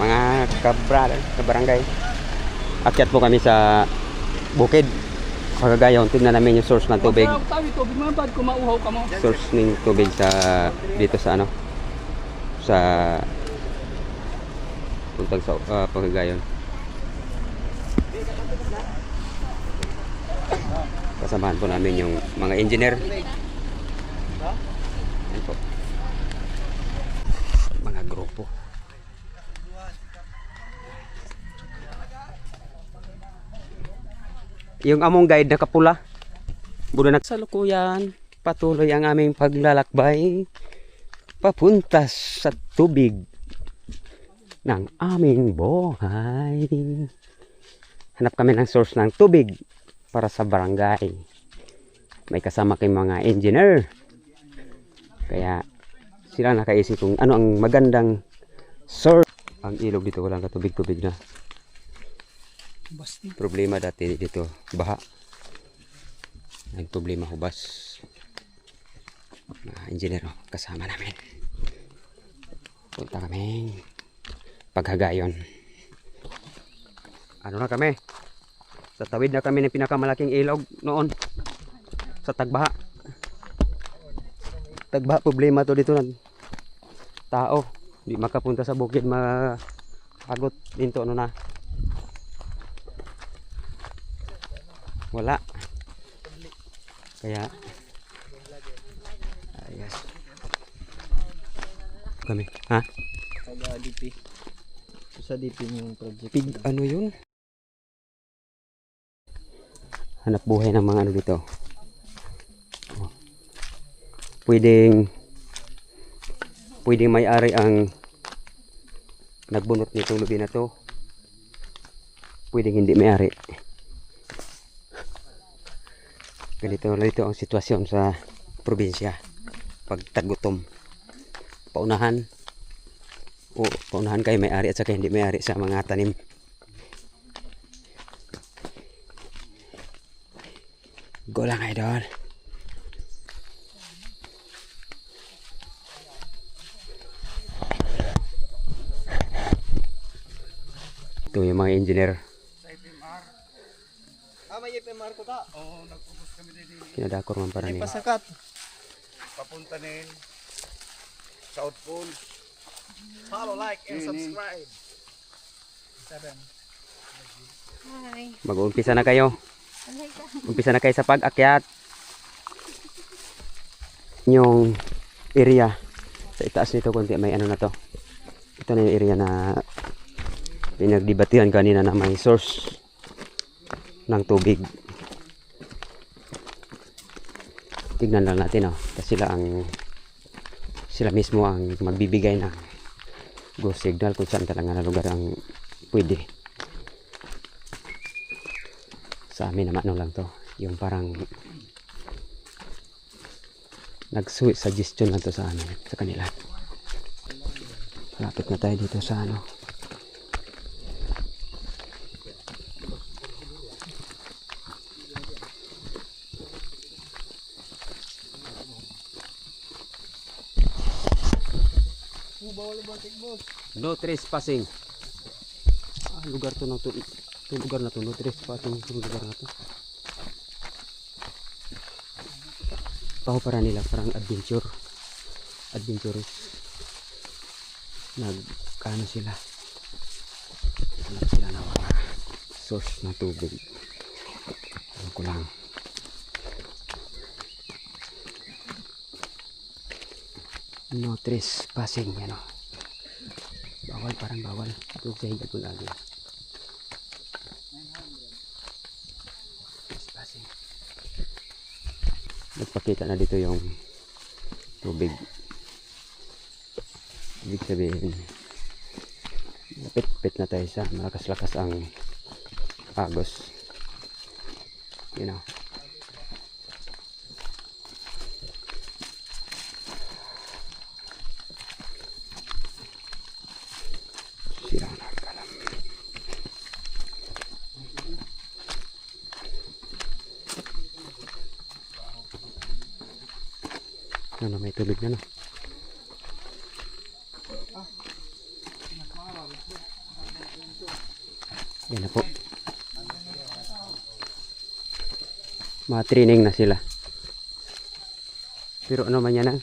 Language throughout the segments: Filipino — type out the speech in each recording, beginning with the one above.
mga kabarangay. Akyat po kami sa bukid. Pagkagayon, tignan namin yung source ng tubig. Source ng tubig sa dito sa ano? Sa puntag sa Pagkagayon. Kasamahan po namin yung mga engineer. Ayan po. Mga grupo. Yung among guide na kapula. Budo na sa lukuyan. Patuloy ang aming paglalakbay papunta sa tubig ng aming buhay. Hanap kami ng source ng tubig para sa barangay. May kasama kayong mga engineer. Kaya sila nakaisip kung ano ang magandang source. Ang ilog dito walang katubig-tubig na. Problema dati dito, baha. Ang problema hubas. Mga engineer kasama namin. Punta kami Paghagayon. Ano na kami? Sa tawid na kami ng pinakamalaking ilog noon. Sa Tagbaha. Tagbaha problema to dito ng tao. Di makapunta sa bukid, maagot dito ano na. Wala. Kaya ayos. Kami, ha? Taga DP. Sa DP yung project. Pig, ano yun? Hanap buhay ng mga ano dito. Oh. Pwedeng may-ari ang nagbunot nitong lubi na to. Pwedeng hindi may-ari. Ganito ang sitwasyon sa probinsya pag tagutom. Paunahan kayo may-ari at saka hindi may-ari sa mga tanim. Go lang idol. Ito yung mga engineer. May FMR ko ta. Oo, nagpupus kami din. Kinadakor man para niya. Pasakat. Papunta nin South Pole. Follow, like, and subscribe. 7. Hi. Mag-uumpisa na kayo. Umpisa na kayo sa pag-akyat. Yung area sa itaas nito konti may ano na to. Ito na yung area na pinagdebatihan kanina na may source ng tubig. Tignan lang natin kasi sila mismo ang magbibigay ng go signal kung saan talaga na lugar ang pwede. Sa amin naman ano lang to, yung parang nag-suggestion lang to sa amin, sa kanila. Lapit na tayo dito sa ano. No trespassing. Lugar to na to. Lugar na to, no trespassing lugar na to. Para nila parang adventurous. Nagkano sila. Hanap sila na mga source ng tubig. Ano ko lang. No trespassing, ano. Bawal, parang bawal. Ito sa higad ko lagi. Trespassing. Nagpakita na dito yung tubig. Ibig sabihin, lapit-lapit na tayo sa malakas-lakas ang agos. You know. Ano, may tubig na no. Yan na po. Training na sila. Pero ano man yan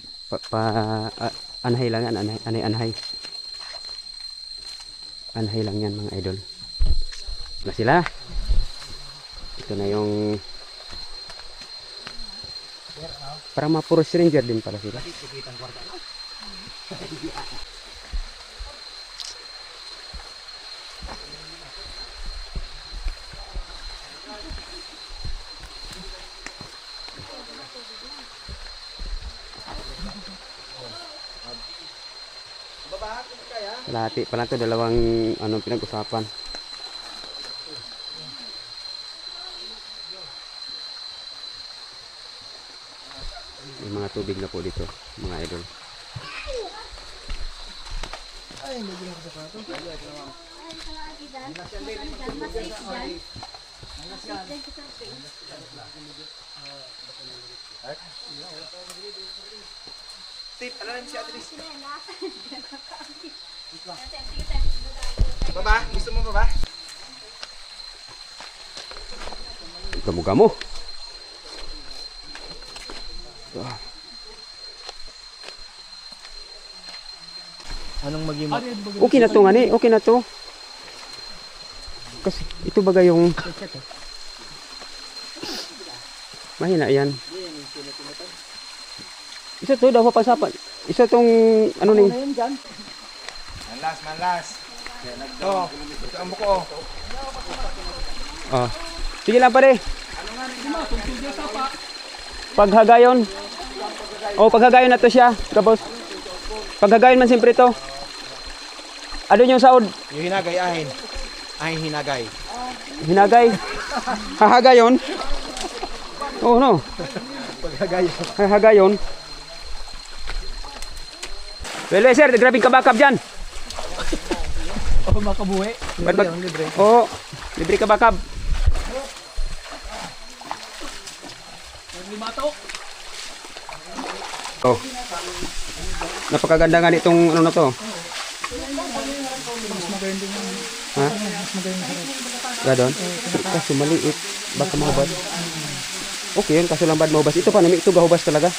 anhay lang yan, anhay. Anhay lang yan mga idol. Na sila. Ito na yung para mga puro stranger din pala sila. Kalahati pa lang to, dalawang pinag-usapan. May mga tubig na po dito, mga idol. Baba, gusto mo baba? Gamo-gamo. Anong maging Okay na to nga ni, okay na to. Kasi ito baga yung mahina yan. Isa to daw papasapan. Isa tong ano ning Manlas. To, ito ang buko. ah. Sige lang pare. Paghagayon. Oh, paghagayon na to siya, kabos. Paghagayon man siyempre to. Ano yung saod? Yung hinagay ahin. Ahin hinagay. Hinagay. Hahagayon. Oh no. Paghagay. Hahagayon. Well, sir, grabing kabakab dyan. Oh, makabuhi. Libre. Libre. Oo, libre kabakab. Oh. Napakaganda nga nitong ano na to. Ha? Gadon? Kaso maliit. Baka mahubad. Okay yun, kaso lang bad mahubas. Ito pa namin, ito gahubas talaga.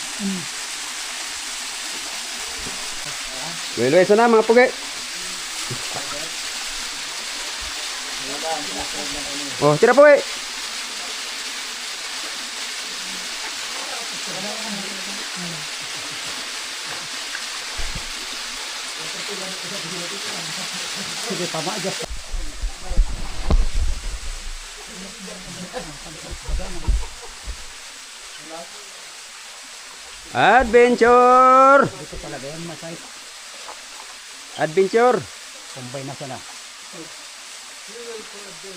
Well, so na mga pugi. Oh, tira pugi. Sige, tama aja. Adventure! Dito talaga yan, Masay. Adventure! Kumbay na siya na.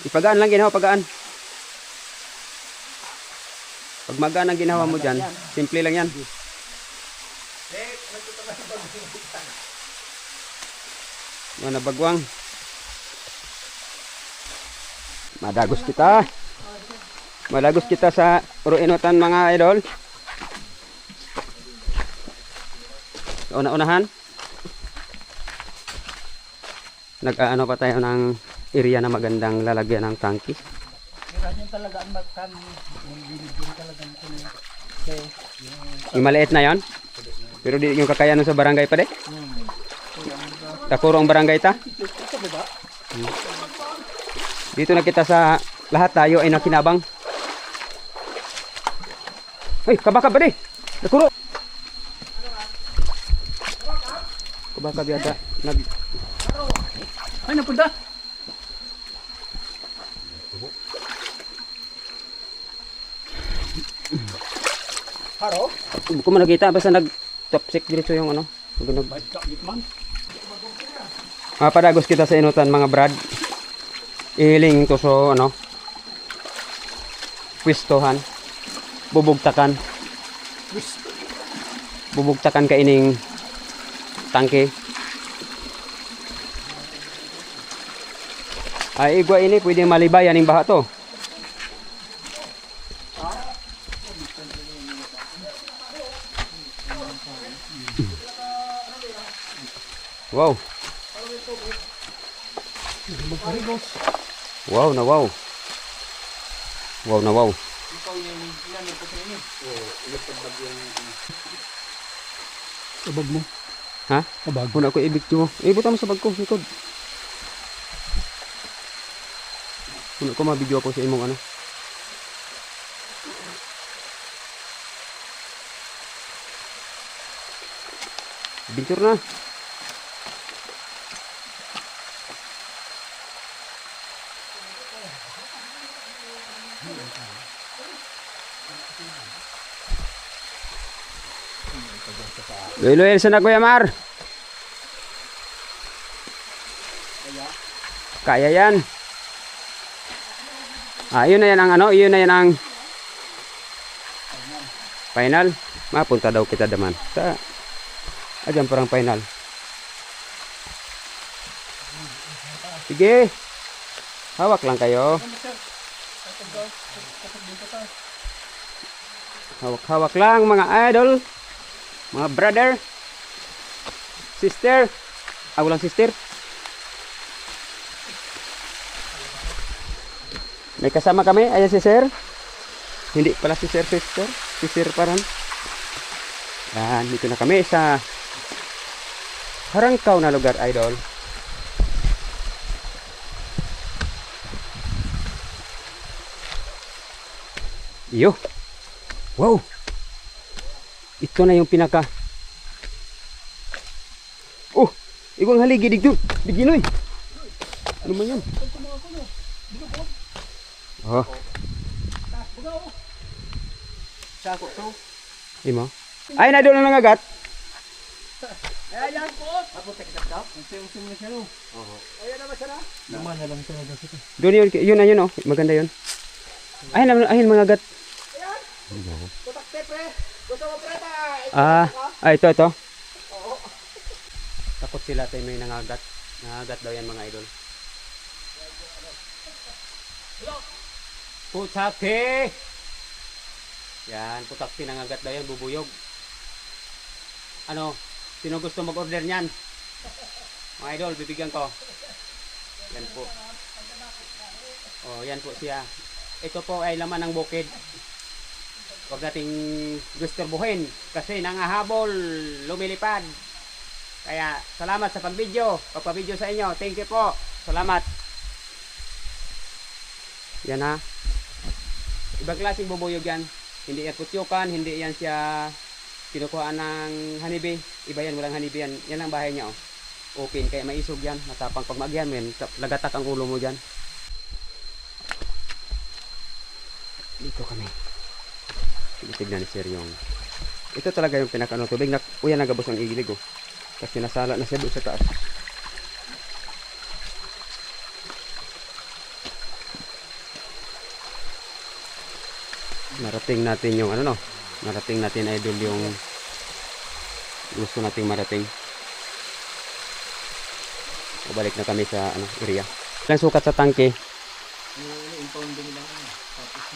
Ipagaan lang ginawa, pagaan. Pag magaan ang ginawa mo dyan, simple lang yan. Mga nabagwang. Madagos kita. Madagos kita sa ruinutan mga idol. Una-unahan. Nag-ano pa tayo ng area na magandang lalagyan ng tangki. Yung maliit na yon. Pero di yung kakayanan sa barangay pa de. Takuro ang barangay ta. Dito na kita sa lahat tayo ay nakinabang. Ay, kabakab ba de? Takuro. Kabakab yata. Ay, napunta. Haro? Hindi ko man nakita. Basta nag-topsik dito yung ano. Padagos kita sa inutan mga brad. Ihiling to so ano. Pwistohan. Bubugtakan. Bubugtakan ka ining tangke. Ay, igwa ini pwedeng malibayan ng baha to. Wow. Magkarigos. Wow na wow. Wow na wow. Ikaw yung inanong ko sa inyo. Oo, ilipad yung... Sabag mo. Ha? Sabag. Muna ako i-video mo. Ibot mo sa bag ko, likod. Muna ko ma-video ako sa imong ano. Adventure na. Loyal sa na Kuya Mar. Kaya yan. Yun na yan ang ano, yun na yan ang final. Mapunta daw kita daman. Sa ayan parang final. Sige. Hawak lang kayo. Hawak-hawak lang mga idol. Mga brother. Sister. Walang sister. May kasama kami. Ayan si sir. Hindi pala si sir sister. Si sir paran. Yan. Dito na kami sa Harangkaw na lugar idol. Iyo. Wow. Ito na yung pinaka. Oh, igong haligi digdo. Diginoy. Ano man yan? Oh. Sako to. Imo. Ay, na doon na nangagat. Ayan po. Apo tek tek daw. Ang na siya no. Oo. Ayan na ba siya na? Naman na lang talaga siya. Doon yun na yun oh. Maganda yun. Ayun mangagat. Ayan. Tutak pre. Gusto mo pre Ito. Oo. Takot sila tayo may nangagat. Nangagat daw yan mga idol. Putakti! Yan, putakti nangagat daw yan, bubuyog. Ano, sino gusto mag-order niyan? Mga idol, bibigyan ko. Yan po. Oh, yan po siya. Ito po ay laman ng bukid. Huwag nating gusturbuhin kasi nangahabol, lumilipad. Kaya salamat sa pag-video, pagpa-video sa inyo. Thank you po. Salamat. Yan ha. Ibang klaseng bubuyog yan. Hindi yan putyukan, hindi yan siya kinukuhaan ng honeybee. Iba yan, walang honeybee yan. Yan ang bahay niya oh. Open, kaya maisog yan. Matapang pag magyan mo yan, lagatak ang ulo mo dyan. Dito kami. Tignan ni sir yung ito talaga yung pinakano tubig na uyan nagabos ang igilig oh. Kasi nasala na siya doon sa taas. Narating natin yung ano no. Narating natin idol yung gusto nating marating. Balik na kami sa ano area. Lang sukat sa tangke. Impounding lang. Tapos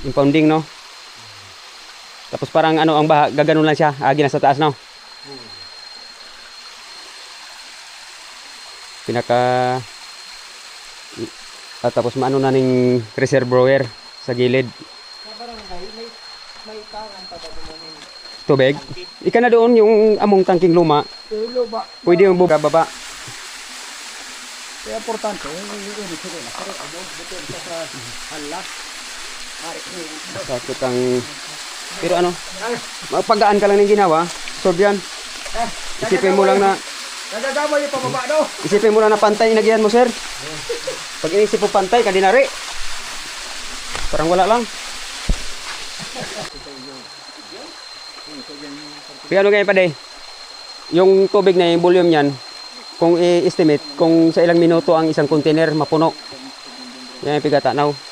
Impounding no. Tapos parang ano ang baha, gaganon lang siya, agi na sa taas no. Pinaka tapos maano na ning reservoir sa gilid. Sa barangay may tangan pa ba mo Tubig. Ika na doon yung among tangking luma. Tulo ba? Pwede yung buka baba. Kaya importante yung sila na. Pero ano buto sa hala. Sakit ang pero ano, magpagaan ka lang ng ginawa. So yan. Isipin mo lang na nagagamo yung pababa do. isipin mo lang na pantay na giyan mo sir. Pag inisip mo pantay, kadinari. Parang wala lang. Kaya ano ganyan pa day? Yung tubig na yung volume yan, kung i-estimate, kung sa ilang minuto ang isang container mapuno. Yan yung pigatanaw.